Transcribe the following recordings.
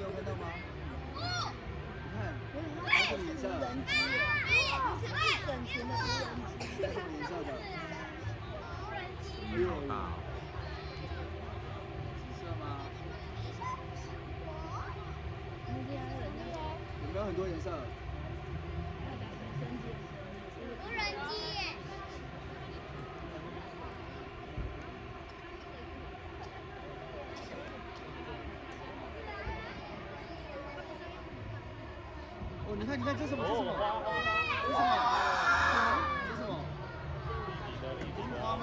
有看到吗？你看，它是颜色。无人机，是一整群的无人机。什么颜色的？鱼好大哦。紫色吗？有没有很多颜色？无人机耶！哦，你看，这是什么？这是什么？花吗？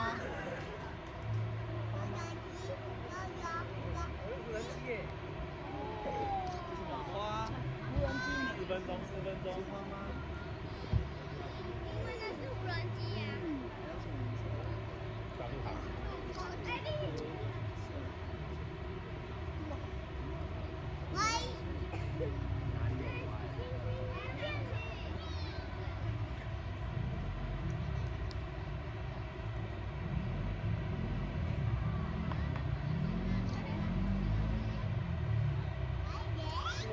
无人机耶！这是什么花？无人机。4分钟。是花吗？因为那是无人机呀。还有什么颜色？长塔。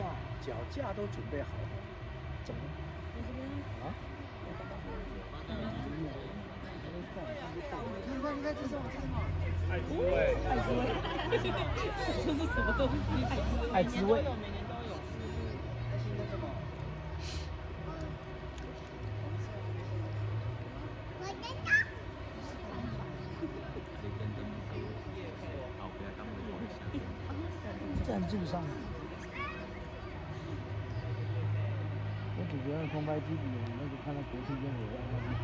哇，脚架都准备好了，怎么？啊？你看，这是什么？爱滋味。这是什么东西？爱滋味。每年都有。那什么？赞助商。我只觉得空拍机比我们那个看到国庆烟火要那厉害。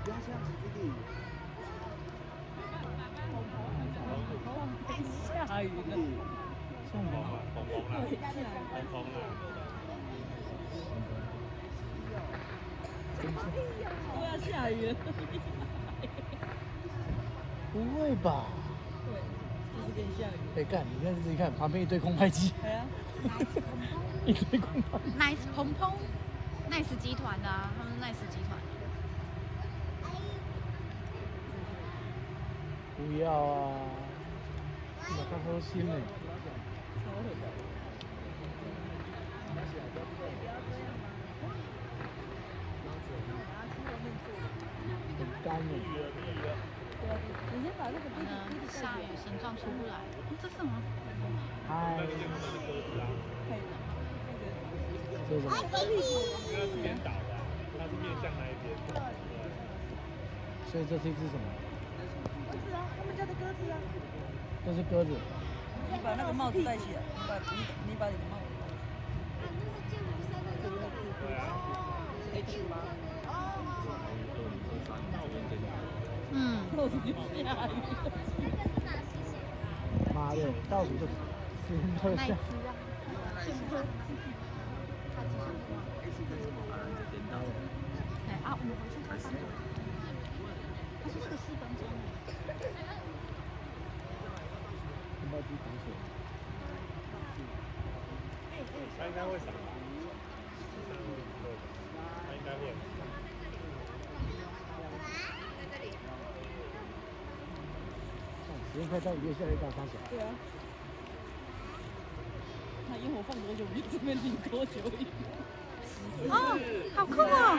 不要这样子，弟弟。下雨了。送我吗？红了。对啊，下雨了。不会吧？对，就是给你下雨。哎，干！你看自己看，旁边一堆空拍机。对啊。一堆空拍。Nice 鹏鹏 ，Nice 集团的啊，他们是 Nice 集团。不要啊！把它喝心嘞。很干耶。你先把那个下雨形状出不来，这是什么？嗨。这是什么？因为它是颠倒的，它是面向那一边。所以这是一只什么？鸽子啊，他们家的鸽子啊。这是鸽子。你把那个帽子戴起来，你把你的帽子戴起来。对啊。H 吗？嗯。帽子就下雨。妈的，到底是谁在下？对啊，我们回去才3点。它是4分钟。空拍机防水。它应该会闪吧？它应该会。时间快到，越下越大，发小。对啊。那烟火放多久，我们就这边淋多久。哦，好酷哦！